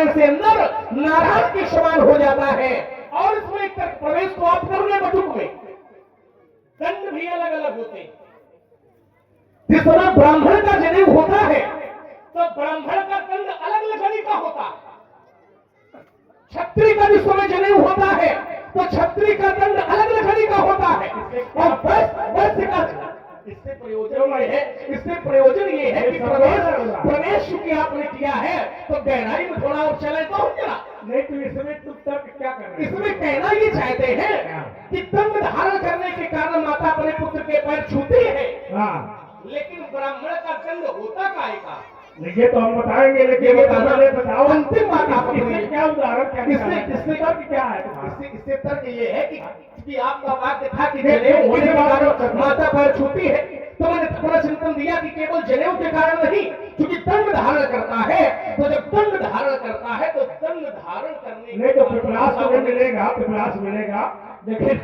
अंदर से अंदर नारायण के समान हो जाता है। और इसमें प्रवेश तो आप कर रहे बटुक में, दंड भी अलग अलग होते हैं। जिस समय ब्राह्मण का जनेऊ होता है तो ब्राह्मण का दंड अलग लकड़ी का होता है। क्षत्रिय का जिस समय जनेऊ होता है तो क्षत्रिय का दंड अलग लकड़ी का होता है। और वैश्य का इससे प्रयोजन ये है कि प्रवेश चूंकि आपने किया है तो गहराई में थोड़ा और चले तो हम जरा नहीं तो इसमें तुम तर्क क्या कर रहे हो? इसमें कहना ये चाहते हैं कि दंड धारण करने के कारण माता अपने पुत्र के पैर छूती है। हाँ, लेकिन ब्राह्मण का दंड होता काहे का? ये तो हम बताएंगे, लेकिन बताओ अंतिम बात आप क्या उदाहरण क्या इससे तर्क क्या है? इससे तर्क ये है कि आपका वाक्य था कि जनेऊ होने के कारण माता पैर छूती है, तो मैंने थोड़ा चिंतन दिया कि केवल जनेऊ के कारण नहीं, क्योंकि दंड धारण करता है। तो जब दंड धारण करता है तो दंड धारण करने नहीं तो पिपलास तुम्हें मिलेगा, पिपलास मिलेगा, लेकिन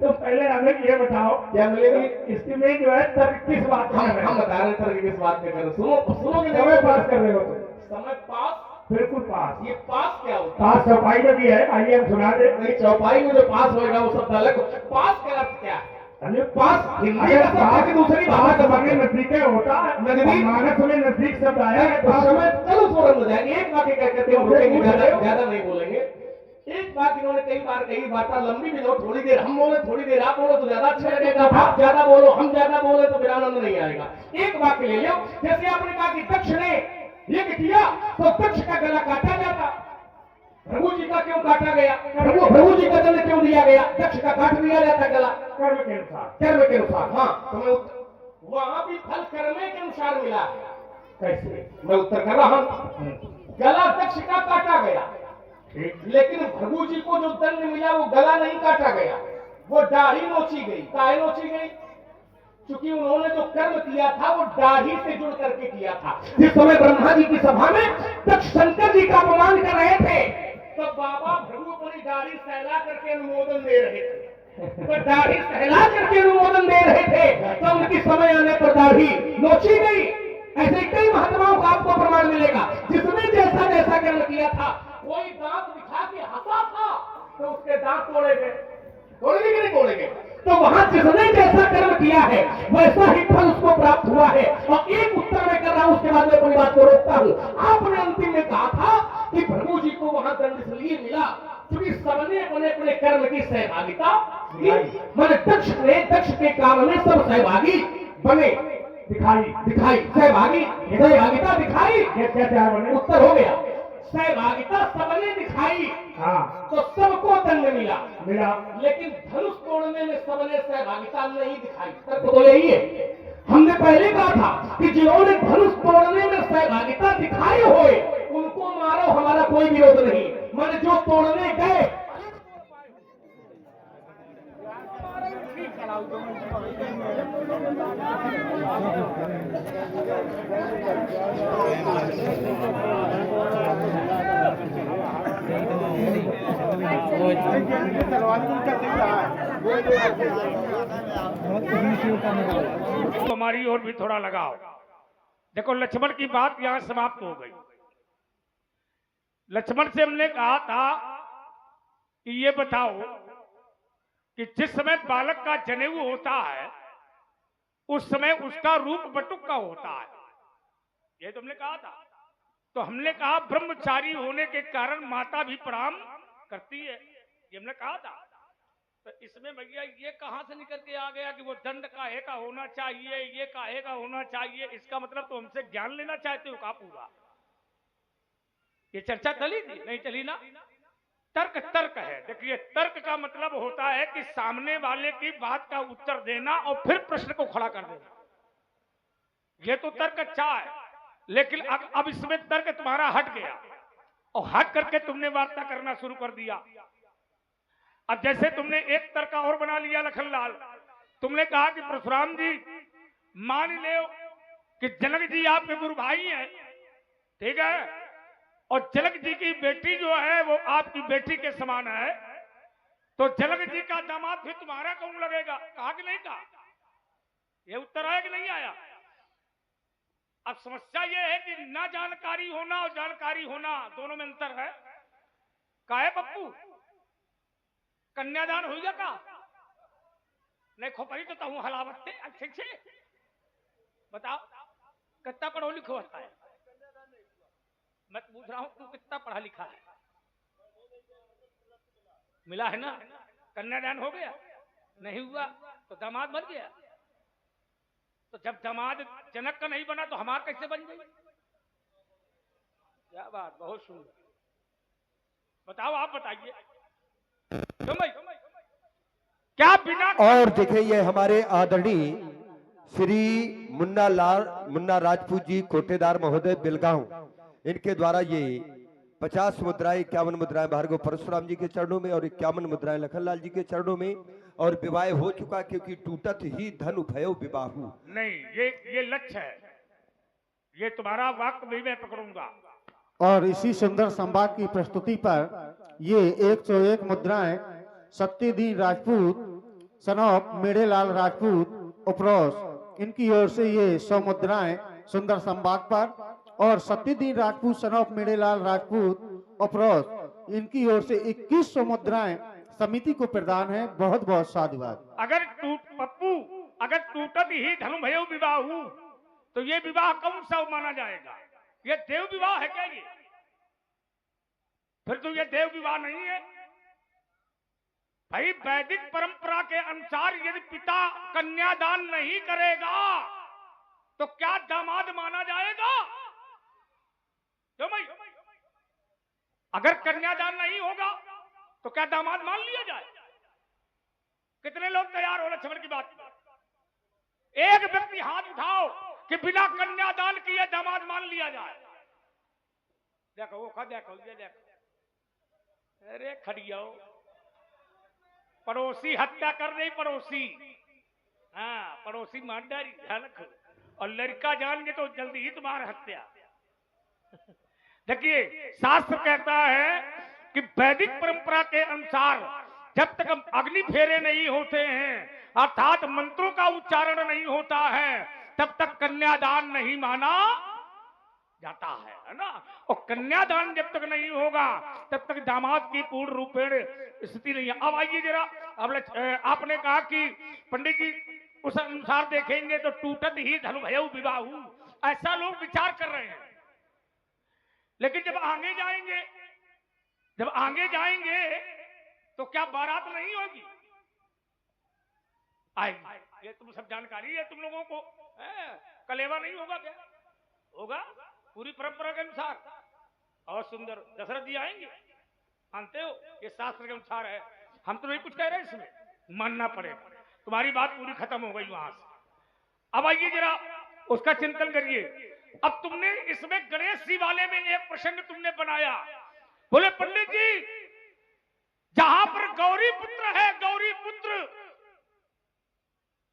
तो पहले हमें ये बताओ क्या मिलेगा? इसमें जो है तर्क किस बात का? हम बता रहे हैं तर्क किस बात में कर, सुनो समय पास कर रहे हो तुम? समय पास, बिल्कुल पास। ये पास क्या होता पास चौपाई में भी है, आइए हम सुना दे। है? चौपाई में जो पास होगा वो सब अलग। पास का अर्थ क्या है? पास हिंदी का शब्द की दूसरी भाषा का समय नजदीक होता है, नजदीक मानस में नजदीक शब्द आया है। तो समय चलो थोड़ा हो जाएंगे, एक वाक्य कहते हैं, ज्यादा नहीं बोलेंगे। एक बात इन्होंने कई बार कही, बात लंबी भी लो, थोड़ी देर हम बोले थोड़ी देर आप बोलो तो ज्यादा अच्छा लगेगा। आप ज्यादा बोलो हम ज्यादा बोले तो फिर आनंद नहीं आएगा। एक वाक्य ले लो, जैसे आपने कहा कि दक्ष ने ये किया तो दक्ष का गला काटा जाता। प्रभु जी का क्यों काटा गया? प्रभु जी का दंड क्यों दिया गया? दक्ष का काट दिया जाता गला कर्म के अनुसार। कर्म के अनुसार। हाँ, तो मैं वहां भी फल कर्म के अनुसार मिला। कैसे? मैं उत्तर कर रहा हूं। गला दक्ष का काटा गया, लेकिन प्रभु जी को जो दंड मिला वो गला नहीं काटा गया, वो दाढ़ी नोची गई। काहे नोची गई? क्योंकि उन्होंने जो कर्म किया था वो दाढ़ी से जुड़ करके किया था। जिस समय ब्रह्मा जी की सभा में दक्ष शंकर जी का अपमान कर रहे थे तो बाबा भृगु अपनी दाढ़ी सहला करके अनुमोदन दे रहे थे। तो दाढ़ी सहला करके अनुमोदन दे रहे थे तो उनकी समय आने पर दाढ़ी नोची गई। ऐसे कई महात्माओं का आपको प्रमाण मिलेगा जिसने जैसा जैसा कर्म किया था। कोई दांत दिखा के हंसा था तो उसके दांत तोड़े गए, तोड़ेंगे कि नहीं तोड़ेंगे? तो वहां जिसने जैसा कर्म किया है वैसा ही फल उसको प्राप्त हुआ है। और एक उत्तर मैं कर रहा हूं, उसके बाद मैं अपनी बात को रोकता हूं। आपने अंतिम में कहा था कि प्रभु जी को वहां दंड इसलिए मिला क्योंकि सबने अपने अपने कर्म की सहभागिता की। मैंने दक्ष के काम में सब सहभागी बने, दिखाई सहभागिता दिखाई। क्या बने? उत्तर हो गया, सहभागिता सबने दिखाई। हाँ, तो सबको दंड मिला, लेकिन धनुष तोड़ने में सबने सहभागिता नहीं दिखाई। तर्क तो यही है। हमने पहले कहा था कि जिन्होंने धनुष तोड़ने में सहभागिता दिखाई होए उनको मारो, हमारा कोई विरोध नहीं। मैंने जो तोड़ने गए हमारी ओर भी थोड़ा लगाओ। देखो लक्ष्मण की बात यहां समाप्त हो गई। लक्ष्मण से हमने कहा था कि ये बताओ कि जिस समय बालक का जनेऊ होता है उस समय उसका रूप बटुक का होता है, ये तुमने कहा था। तो हमने कहा ब्रह्मचारी होने के कारण माता भी प्रणाम करती है, ये हमने कहा था। तो इसमें भैया ये कहां से निकल के आ गया कि वो दंड काहे का होना चाहिए, ये काहे का होना चाहिए? इसका मतलब तो हमसे ज्ञान लेना चाहते हो का पूरा? ये चर्चा चली थी? नहीं चली ना? तर्क है। देखिए तर्क का मतलब होता है कि सामने वाले की बात का उत्तर देना और फिर प्रश्न को खड़ा कर देना। ये तो तर्क अच्छा है, लेकिन अब इसमें तर्क तुम्हारा हट गया और हट करके तुमने वार्ता करना शुरू कर दिया। अब जैसे तुमने एक तर्क और बना लिया लखनलाल, तुमने कहा कि परशुराम जी मान लो कि जनक जी आपके गुरु भाई हैं, ठीक है, और जनक जी की बेटी जो है वो आपकी बेटी के समान है, तो जनक जी का दामाद फिर तुम्हारा कौन लगेगा? कहा कि नहीं कहा? ये उत्तर आया कि नहीं आया? अब समस्या यह है कि ना जानकारी होना और जानकारी होना दोनों में अंतर है। काहे पप्पू कन्यादान हो गया का नहीं खोपरी तो हूं हलावत थे अच्छे अच्छे बताओ कितना पढ़ो लिखो होता है। मैं पूछ रहा हूं तू कितना पढ़ा लिखा है। मिला है ना कन्यादान हो गया नहीं हुआ तो दामाद बन गया। तो जब दामाद जनक का नहीं बना तो हमारा कैसे बन गई। क्या बात बहुत सुंदर बताओ आप बताइए क्यों भाई क्या बिना और देखिए ये हमारे आदरणीय श्री मुन्ना राजपूत जी कोटेदार महोदय बिलगांव, इनके द्वारा ये 50 मुद्राएं 51 मुद्राएं भार्गव परशुराम जी के चरणों में और 51 मुद्राएं लखनलाल जी के चरणों में, और विवाह हो चुका क्योंकि टूटत ही धन भयो विवाहु। नहीं ये लक्ष्य है। ये तुम्हारा वाक्य भी मैं पकड़ूंगा। और इसी सुंदर संवाद की प्रस्तुति पर ये 101 मुद्राएं सत्यदीन राजपूत सन ऑफ मेढ़ेलाल राजपूत उपरोस इनकी ओर से ये 100 मुद्राएं सुंदर संवाद पर और सत्यदीन राजपूत सन ऑफ मेढ़ेलाल राजपूत उपरोस इनकी ओर से 2100 मुद्राएं समिति को प्रदान है। बहुत बहुत साधुवाद। अगर टूटत ही धनु भयो विवाहु तो ये विवाह कौन सा माना जाएगा। ये देव विवाह है क्या ये। फिर तो ये देव विवाह नहीं है भाई। वैदिक परंपरा के अनुसार यदि पिता कन्यादान नहीं करेगा तो क्या दामाद माना जाएगा क्यों भाई। अगर कन्यादान नहीं होगा तो क्या दामाद मान लिया जाए। कितने लोग तैयार हो लक्ष्मण की बात। एक व्यक्ति हाथ उठाओ कि बिना कन्यादान किए दामाद मान लिया जाए। देखो वो देखो ये देखो अरे खड़ियो पड़ोसी हत्या कर रही पड़ोसी। हाँ पड़ोसी मार डाली ध्यान रखो और लड़का जान गए तो जल्दी ही तुम्हारा हत्या। देखिए शास्त्र कहता है कि वैदिक परंपरा के अनुसार जब तक अग्नि फेरे नहीं होते हैं अर्थात मंत्रों का उच्चारण नहीं होता है तब तक कन्यादान नहीं माना जाता है ना। और कन्यादान जब तक नहीं होगा तब तक दामाद की पूर्ण रूपेण स्थिति नहीं है। अब आइए जरा अब आपने कहा कि पंडित जी उस अनुसार देखेंगे तो टूटत ही धनु भयो विवाहु ऐसा लोग विचार कर रहे हैं। लेकिन जब आगे जाएंगे तो क्या बारात नहीं होगी। आएगी ये तुम सब जानकारी है तुम लोगों को। कलेवा नहीं होगा क्या होगा पूरी परंपरा के अनुसार। और सुंदर दशरथ जी आएंगे मानते हो ये शास्त्र के अनुसार है। हम तो नहीं कुछ कह रहे इसमें मानना पड़ेगा। तुम्हारी बात पूरी खत्म हो गई वहां से। अब आइए जरा उसका चिंतन करिए। अब तुमने इसमें गणेश जी वाले में एक प्रसंग तुमने बनाया। बोले पंडित जी जहां पर गौरी पुत्र है गौरी पुत्र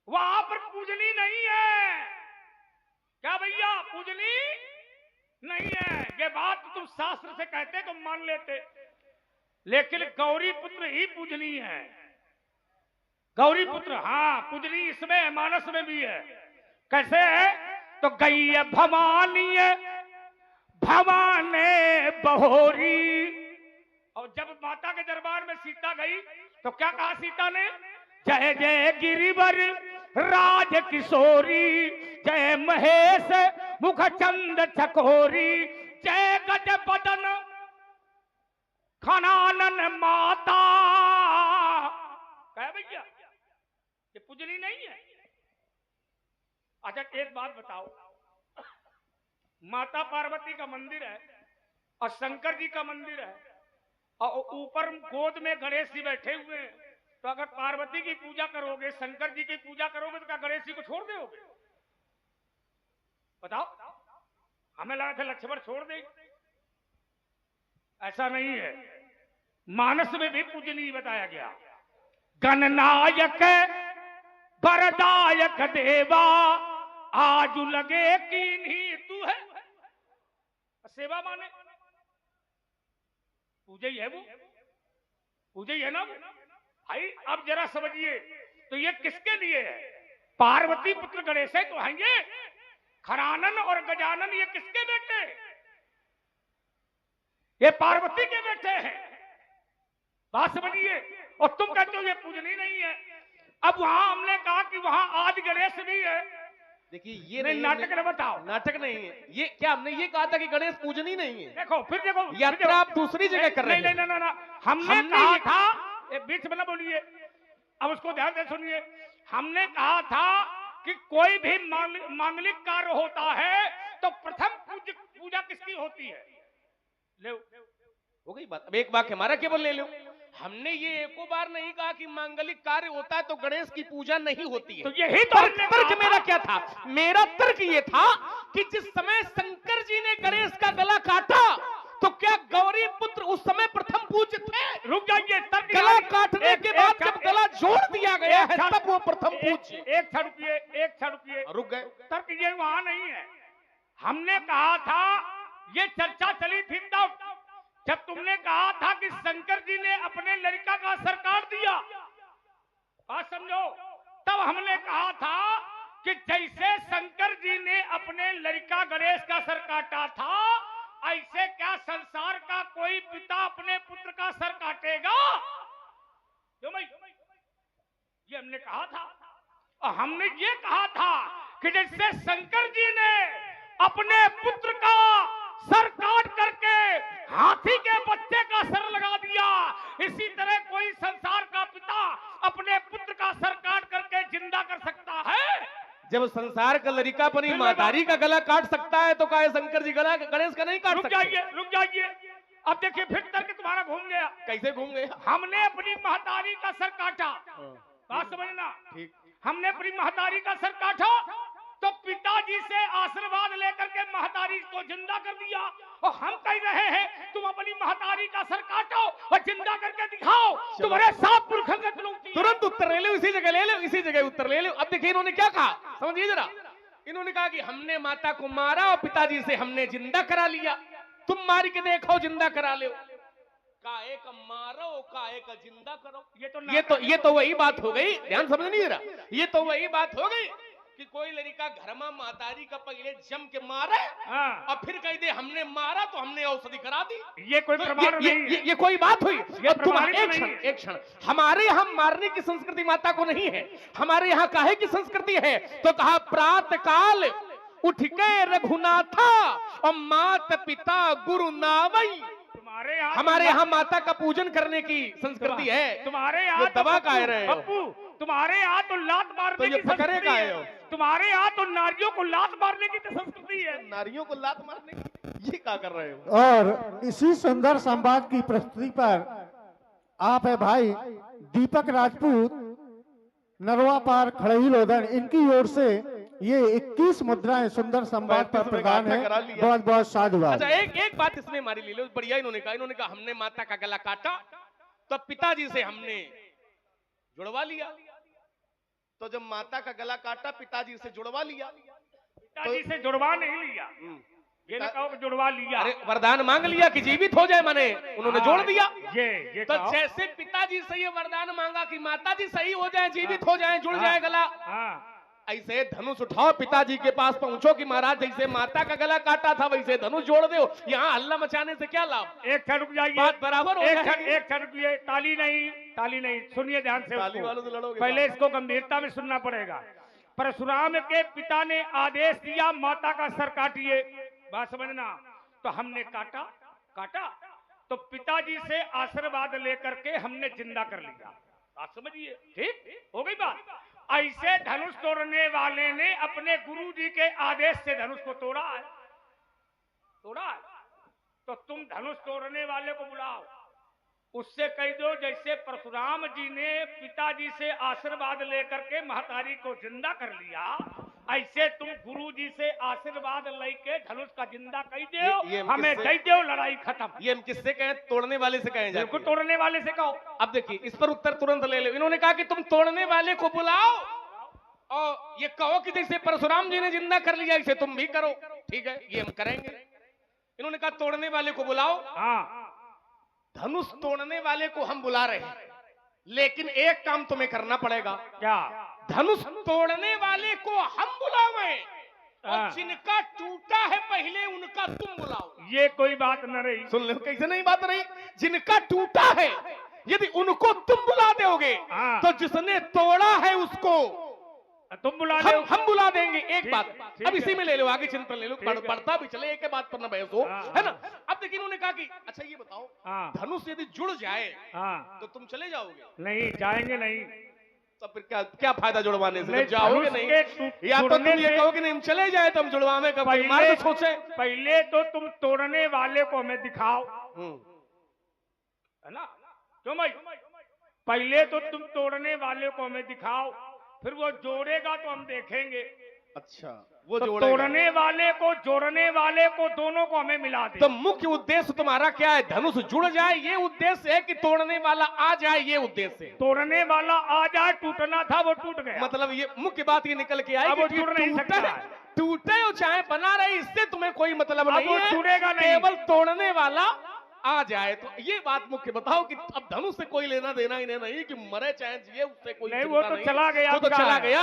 वहां पर पूजनी नहीं है क्या भैया। पूजनी नहीं है ये बात तुम शास्त्र से कहते तो मान लेते लेकिन गौरी पुत्र ही पूजनी है। गौरी पुत्र हाँ पूजनी इसमें है मानस में भी है। कैसे है तो गई है भवानी भवाने बहोरी। और जब माता के दरबार में सीता गई तो क्या कहा सीता ने जय जय गिरिवर राज किशोरी जय महेश मुख चंद चकोरी जय गज बदन खनानन माता। कहे भैया ये पूजनी नहीं है। अच्छा एक बात बताओ माता पार्वती का मंदिर है और शंकर जी का मंदिर है और ऊपर गोद में गणेश जी बैठे हुए हैं। तो अगर पार्वती की पूजा करोगे शंकर जी की पूजा करोगे तो क्या गणेश जी को छोड़ दोगे बताओ। हमें लगा था लक्ष्मण छोड़ दे ऐसा नहीं है। मानस में भी पूजनीय बताया गया। गणनायक वरदायक देवा आजू लगे कीन्ही तू है। सेवा माने पूजा ही है वो पूजा ही है ना वो भाई। अब जरा समझिए तो ये किसके लिए है। पार्वती पुत्र गणेश है तो आएंगे खरानन और गजानन ये किसके बेटे? ये पार्वती के बेटे हैं। बात समझिए। और तुम कहते हो ये पूजनीय नहीं है। अब वहां हमने कहा कि वहां आदि गणेश भी है। देखिए ये नहीं, नाटक न बताओ। नाटक नहीं है ये। क्या हमने ये कहा था कि गणेश पूजनीय नहीं है? देखो फिर देखो, यात्रा आप दूसरी जगह कर रहे हैं। नहीं नहीं नहीं, हमने कहा था, एक बीच में ना बोलिए, अब उसको ध्यान से सुनिए। हमने कहा था कि कोई भी मांगलिक कार्य होता है तो प्रथम पूजा किसकी होती है? ले हो गई बात। अब एक वाक्य हमारा केवल ले लो। हमने ये एको बार नहीं कहा कि मांगलिक कार्य होता है तो गणेश की पूजा नहीं होती है। तो यही तो तर्क मेरा क्या था? मेरा तर्क ये था कि जिस समय शंकर जी ने गणेश का गला काटा तो क्या गौरी पुत्र उस समय प्रथम पूज्य थे? रुक जाइए, तर्क गला काटने के बाद जब गला जोड़ दिया गया है तब वो प्रथम पूज्य। एक क्षण रुकिए, रुक गए। तर्क ये वहां नहीं है। हमने कहा था, ये चर्चा चली थी तब जब तुमने कहा था कि शंकर जी ने अपने लड़का का सर काट दिया। बात समझो। तब हमने कहा था कि जैसे शंकर जी ने अपने लड़का गणेश का सर काटा था, ऐसे क्या संसार का कोई पिता अपने पुत्र का सर काटेगा? क्यों भाई? ये हमने कहा था। और हमने ये कहा था कि जैसे शंकर जी ने अपने पुत्र का सर काट करके हाथी के बच्चे का सर लगा दिया, इसी तरह कोई संसार का पिता अपने पुत्र का सर काट करके जिंदा कर सकता है। जब संसार का लड़का अपनी मातारी का गला काट सकता है तो काहे शंकर जी गला गणेश का नहीं काट सकते? रुक जाइए। अब देखिए फिर तर्क तुम्हारा घूम गया। कैसे घूम गया? हमने अपनी महतारी का सर काटा। बात समझना। ठीक। हमने अपनी महतारी का सर काटा तो पिताजी से आशीर्वाद लेकर के महतारी को जिंदा कर दिया। और हम कह रहे हैं तुम अपनी महतारी का सर काटो और जिंदा करके दिखाओ, तुम्हारे साथ पुरखंड तुरंत उत्तर ले लो, इसी जगह ले लो, इसी जगह उत्तर ले लो। अब देखिए इन्होंने क्या कहा, समझिए जरा। इन्होंने कहा कि हमने माता को मारा और पिताजी से हमने जिंदा करा लिया। तुम मार के देखो, जिंदा करा लो। काहे का मारो, काहे का जिंदा करो। ये तो वही बात हो गई। ध्यान समझ नहीं रहा। ये तो वही बात हो गई कि कोई लड़का घर में मातारी का पहले जम के मारे और फिर कह दे हमने मारा तो हमने औषधि करा दी। ये कोई प्रमाण नहीं है। ये कोई बात हुई? एक क्षण, हमारे यहाँ मारने की संस्कृति माता को नहीं है। हमारे यहाँ काहे की संस्कृति है? तो कहा प्रातः काल उठ के रघुनाथा और माता पिता गुरु नावई। हमारे यहाँ माता का पूजन करने की संस्कृति है। तुम्हारे यहाँ दवा कह रहे हो? तुम्हारे यहाँ तो लात मारने की संस्कृति है। तुम्हारे यहाँ तो नारियों को लात मारने की तो संस्कृति है। नारियों को लात मारने की? ये क्या कर रहे हो? और इसी सुंदर संवाद की प्रस्तुति पर आप है भाई दीपक राजपूत, नरवा पार खड़ही लोधन, इनकी ओर से ये 21 मुद्राएं सुंदर संवाद पर प्रदान है। बहुत बहुत साधुवाद। अच्छा एक बात इसमें हमारी ले लो, बढ़िया। इन्होंने कहा हमने माता का गला काटा तो पिताजी से हमने जुड़वा लिया। तो जब माता का गला काटा पिताजी से जुड़वा लिया। पिताजी से जुड़वा नहीं लिया, ये ना कहो कि जुड़वा लिया। अरे वरदान मांग लिया कि जीवित हो जाए, माने उन्होंने जोड़ दिया। ये तो जैसे पिताजी से ये वरदान मांगा कि माताजी सही हो जाए, जीवित हो जाए, जुड़ जाए गला, ऐसे धनुष उठाओ, पिताजी के पास पहुंचो कि महाराज जैसे माता का गला काटा था वैसे धनुष जोड़ दो। यहाँ हल्ला मचाने से क्या लाभ? एक क्षण रुक जाइए, बात बराबर हो जाएगी। एक क्षण रुकिए। ताली नहीं, सुनिए ध्यान से। ताली वालों से लड़ोगे? पहले इसको गंभीरता में सुनना पड़ेगा। परशुराम के पिता ने आदेश दिया माता का सर काटिए। बात समझना। तो हमने काटा तो पिताजी से आशीर्वाद लेकर के हमने जिंदा कर लिया। बात समझिए, ठीक हो गई बात। ऐसे धनुष तोड़ने वाले ने अपने गुरु जी के आदेश से धनुष को तोड़ा है। तो तुम धनुष तोड़ने वाले को बुलाओ, उससे कह दो जैसे परशुराम जी ने पिताजी से आशीर्वाद लेकर के महतारी को जिंदा कर लिया, ऐसे तुम गुरु जी से आशीर्वाद लेके धनुष का जिंदा कह दो, हमें दे दो, लड़ाई खत्म। ये हम किससे कहें? तोड़ने वाले से कहें? बिल्कुल तोड़ने वाले से कहो। अब देखिए इस पर उत्तर तुरंत ले लो। इन्होंने कहा कि तुम तोड़ने वाले को बुलाओ और ये कहो कि जैसे परशुराम जी ने जिंदा कर लिया ऐसे तुम भी करो। ठीक है, ये हम करेंगे। इन्होंने कहा तोड़ने वाले को बुलाओ। धनुष तोड़ने वाले को हम बुला रहे हैं, लेकिन एक काम तुम्हें करना पड़ेगा। क्या? धनुष तोड़ने वाले को हम बुलावें और जिनका टूटा है पहले उनका तुम बुलाओ। ये कोई बात न रही। सुन लो कैसे नहीं बात रही। जिनका टूटा है यदि उनको तुम बुला दोगे हाँ। तो जिसने तोड़ा है उसको तुम बुला लो। हम बुला देंगे। एक ठीक बात है, ठीक अब इसी है। में ले लो, आगे चिंतन ले लो, ठीक है। बढ़ता भी चले, एक बात पर ना बहस हो, हाँ, है ना। अब देखिए इन्होंने कहा कि अच्छा ये बताओ, हाँ। धनुष यदि जुड़ जाए हाँ तो तुम चले जाओगे? नहीं जाएंगे नहीं। तो फिर क्या क्या फायदा जुड़वाने से नहीं, जब जाओगे धनुष नहीं? के या तो तुम जुड़ने ये से- कहो कि नहीं हम चले जाए तो हम जुड़वावे का मार्ग सोचे। पहले तो तुम तोड़ने वाले को हमें दिखाओ, है ना? क्यों भाई? पहले तो तुम तोड़ने वाले को हमें दिखाओ, फिर वो जोड़ेगा तो हम देखेंगे। अच्छा वो तो जोड़ेगा। तोड़ने वाले को जोड़ने वाले को दोनों को हमें मिला दे। तो मुख्य उद्देश्य तुम्हारा क्या है? धनुष जुड़ जाए ये उद्देश्य है कि तोड़ने वाला आ जाए ये उद्देश्य है? तोड़ने वाला आ जाए, टूटना था वो टूट गया। मतलब ये मुख्य बात ये निकल के आई अब वो कि जुड़ नहीं टूटे सकता है। टूटे और चाहे बना रहे इससे तुम्हें कोई मतलब अब नहीं वो है, जुड़ेगा नहीं। केवल तोड़ने वाला आ जाए। तो ये बात मुख्य बताओ कि अब धनुष से कोई लेना देना इन्हें नहीं कि मरे चाहे जिए, उससे कोई नहीं, चिंता वो तो नहीं। चला गया, वो तो अब क्या चला है? गया।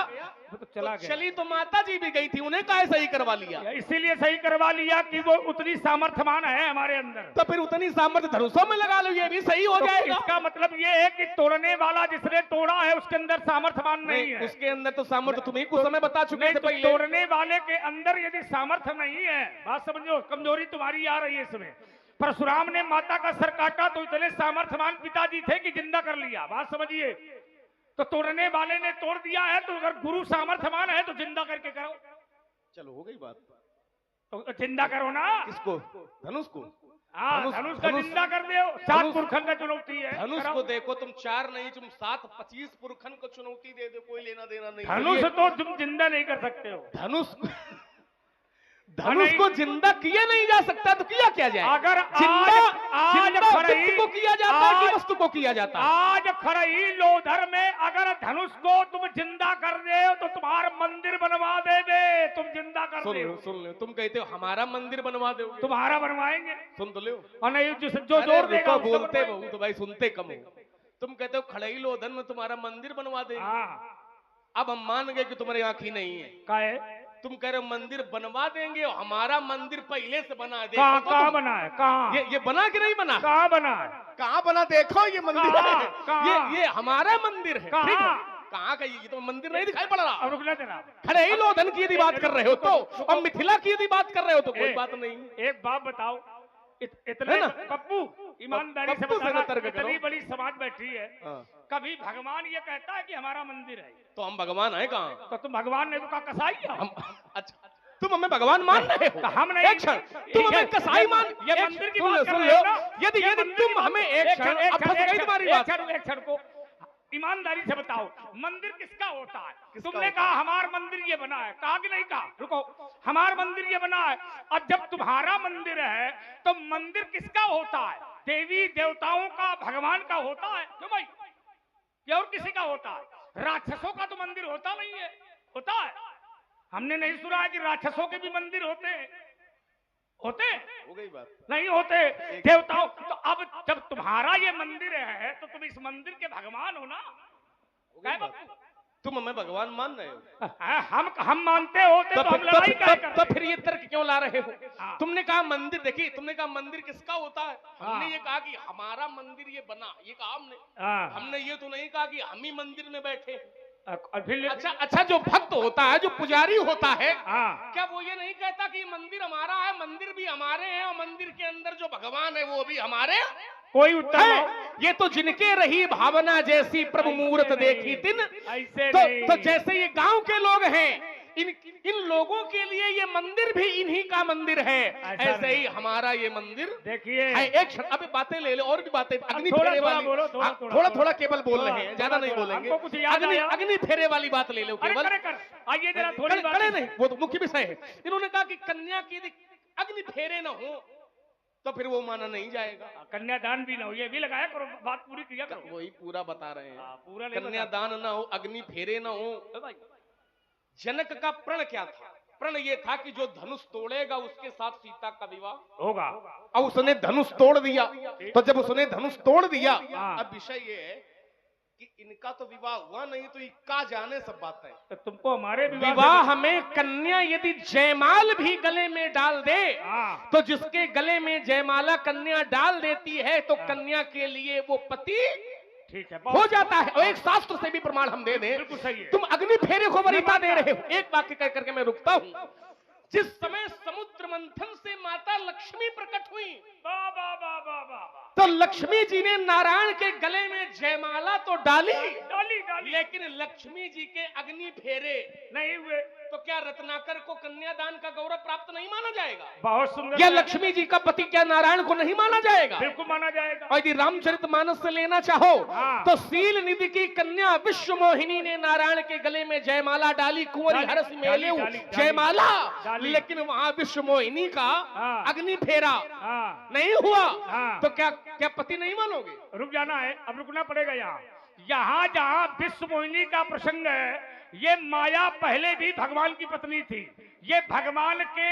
वो तो चला गया। चली तो माता जी भी गई थी, उन्हें काहे सही करवा लिया? इसीलिए सही करवा लिया कि वो उतनी सामर्थ्यवान है हमारे अंदर। तो फिर उतनी सामर्थ्य धनुषों में लगा लो, ये भी सही हो तो जाएगा। इसका मतलब ये है कि तोड़ने वाला जिसने तोड़ा है उसके अंदर सामर्थ्यवान नहीं है। उसके अंदर तो सामर्थ्य तुम्हें कुछ समय बता चुके नहीं, थे तो पहले। तोड़ने वाले के अंदर यदि सामर्थ्य नहीं है, बात समझो, कमजोरी तुम्हारी आ रही है इसमें। परशुराम ने माता का सर काटा तो इतने सामर्थ्यवान पिताजी थे कि जिंदा कर लिया, बात समझिए। तो तोड़ने वाले ने तोड़ दिया है, तो अगर गुरु सामर्थ्यवान है तो जिंदा करके करो। चलो हो गई बात। तो जिंदा करो ना। किसको? धनुष को। हाँ, धनुष का जिंदा कर दो। 7 पुरखन का चुनौती है। धनुष कराओ। को देखो, तुम 4 नहीं तुम 7 25 पुरखन को चुनौती दे दो, कोई लेना देना नहीं। धनुष चलिए, तो तुम जिंदा नहीं कर सकते हो। धनुष को जिंदा किया नहीं जा सकता तो किया क्या जाए? अगर जिंदा आज खरई व्यक्ति को किया जाता है कि वस्तु को किया जाता है? आज खरई लोधर में अगर धनुष को तुम जिंदा कर दे तो तुम्हारा मंदिर बनवा देवे। तुम जिंदा कर दे, सुन लो, तुम कहते हो हमारा मंदिर बनवा दो, तुम्हारा बनवाएंगे। सुन तो लो। और नहीं जो अरे जोर देगा रुको, उसको बोलते बनवाएंगे। बहु तो भाई सुनते कम हो। तुम कहते हो खड़ई लोधन में तुम्हारा मंदिर बनवा देंगे। हाँ, अब हम मान गए कि तुम्हारी आंख ही नहीं है। का है? तुम कह रहे हो मंदिर बनवा देंगे और हमारा मंदिर पहले से बना है। कहाँ देखो तो कहाँ तुम। बना है? कहाँ ये बना कि नहीं बना? कहाँ बना है? कहाँ बना? देखो ये मंदिर कहाँ? है। कहाँ? ये हमारा मंदिर है। कहाँ? ठीक है? कहाँ का? ये तो मंदिर नहीं दिखाई पड़ रहा। अब रुकना देना। खड़े ही लोधन की यदि बात कर रहे हो तो, और मिथिला की यदि बात कर रहे हो तो कोई बात नहीं। एक बात बताओ, इतने है ना? पप्पू ईमानदारी से पप्पू से बताना, तर्क करो। इतनी बड़ी समाज बैठी है, हाँ। कभी भगवान ये कहता है कि हमारा मंदिर है? तो हम भगवान है कहाँ? तो तुम भगवान ने तो कहा कसाई हो। हम अच्छा, तुम हमें भगवान मान रहे हो? तो हम नहीं। एक क्षण, तुम हमें कसाई मान? ये एक- मंदिर की सुन लो, बात कर सुन रहे हो लो। ना? यदि ये यदि मंदिर की तुम बात- हमें एक क्षण, अब फंस गई तुम्हारी बात। एक क्षण को ईमानदारी से बताओ, मंदिर किसका होता है? किसका तुमने होता कहा हमारा मंदिर ये बना है, कहा कि नहीं कहा? रुको, हमारा मंदिर ये बना है। अब जब तुम्हारा मंदिर है तो मंदिर किसका होता है? देवी देवताओं का, भगवान का होता है क्यों भाई? या और किसी का होता है? राक्षसों का तो मंदिर होता नहीं है। होता है? हमने नहीं सुना है कि राक्षसों के भी मंदिर होते हैं। होते हो गई बात। नहीं होते देवताओं। तो अब जब तुम्हारा ये मंदिर है तो तुम इस मंदिर के भगवान हो ना? क्या बाबू? तुम हमें भगवान मान रहे हो? हम मानते होते तो हम लड़ाई क्या करते? तो फिर ये तर्क क्यों ला रहे हो? हाँ। तुमने कहा मंदिर, देखिए तुमने कहा मंदिर किसका होता है? हमने हाँ। ये कहा कि हमारा मंदिर ये बना, ये कहा हमने। हाँ। हमने ये तो नहीं कहा कि हम ही मंदिर में बैठे। और फिर अच्छा, जो भक्त होता है, जो पुजारी होता है, हाँ, क्या वो ये नहीं कहता कि मंदिर हमारा है, मंदिर भी हमारे हैं और मंदिर के अंदर जो भगवान है वो भी हमारे कोई उत्तर है? नहीं। ये तो जिनके रही भावना जैसी प्रभु मूर्त ऐसे देखी नहीं। दिन। ऐसे तो नहीं। जैसे ये गांव के लोग हैं, इन लोगों के लिए ये मंदिर भी इन्हीं का मंदिर है, ऐसा ऐसे नहीं। ही हमारा ये मंदिर देखिए, है। एक क्षण, अभी बातें ले लो, और भी बातें। अग्नि थोड़ा- फेरे थोड़ा वाली, बोलो, थोड़ा- हाँ, थोड़ा- थोड़ा थोड़ा केवल बोल थोड़ा- रहे हैं, ज्यादा नहीं थोड़ा- बोलेंगे। हमको कुछ याद आया। अग्नि फेरे वाली बात ले लो अरे केवल। कर आइए जरा थोड़ी बात। खड़े नहीं, वो तो मुख्य विषय है। इन्होंने कहा कि कन्या की यदि अग्नि फेरे न हो तो फिर वो माना नहीं जाएगा। कन्यादान भी ना हो, ये भी लगाया करो, बात पूरी किया करो। वही पूरा बता रहे हैं। हाँ, पूरा नहीं कन्यादान न हो, अग्नि फेरे न हो। बता। भाई जनक का प्रण क्या था? प्रण ये था कि जो धनुष तोड़ेगा उसके साथ सीता का विवाह होगा। और उसने धनुष तोड़ दिया। तो जब उसने धनुष तोड़ दिया, हाँ। अब विषय ये है कि इनका तो विवाह हुआ नहीं तो इक्का जाने सब बातें। तो तुमको हमारे विवाह में कन्या यदि जयमाल भी गले में डाल दे, हाँ। तो जिसके गले में जयमाला कन्या डाल देती है तो कन्या के लिए वो पति ठीक है, हो जाता है। और एक शास्त्र से भी प्रमाण हम दे दें, बिल्कुल सही है। तुम अग्नि फेरे को वरीयता दे रहे हो। एक वाक्य कह करके मैं रुकता हूं। जिस समय समुद्र मंथन से माता लक्ष्मी प्रकट हुई, वाह वाह वाह वाह वाह, तो लक्ष्मी जी ने नारायण के गले में जयमाला तो डाली, डाली डाली, लेकिन लक्ष्मी जी के अग्नि फेरे नहीं हुए। तो क्या रत्नाकर को कन्यादान का गौरव प्राप्त नहीं माना जाएगा? बहुत सुंदर। या लक्ष्मी जी का पति क्या नारायण को नहीं माना जाएगा? बिल्कुल माना जाएगा। और यदि रामचरितमानस से लेना चाहो, हाँ। तो सील निधि की कन्या विश्व मोहिनी ने नारायण के गले में जयमाला डाली, कुंवरी डाली, हरस मेले डाली, डाली, जयमाला, डाली। लेकिन वहां विश्व मोहिनी का हाँ। अग्नि फेरा हाँ, नहीं हुआ। हाँ। तो क्या पति नहीं मानोगे? रुक जाना है, अब रुकना पड़ेगा। यहाँ जहाँ विश्व मोहिनी का प्रसंग है, ये माया पहले भी भगवान की पत्नी थी। ये भगवान के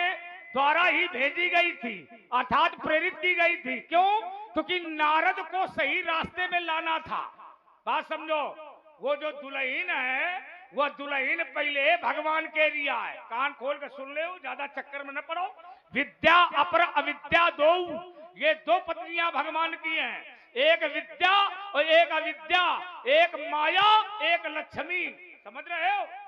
द्वारा ही भेजी गई थी, अर्थात प्रेरित की गई थी। क्यों? क्योंकि नारद को सही रास्ते में लाना था। बात समझो, वो जो दुल्हन है, वो दुल्हन पहले भगवान के लिया है। कान खोल कर सुन ले, ज्यादा चक्कर में न पड़ो। विद्या अपर अविद्या दो, ये दो पत्नियां भगवान की हैं। एक विद्या और एक अविद्या, एक माया एक लक्ष्मी। समझ रहे हो?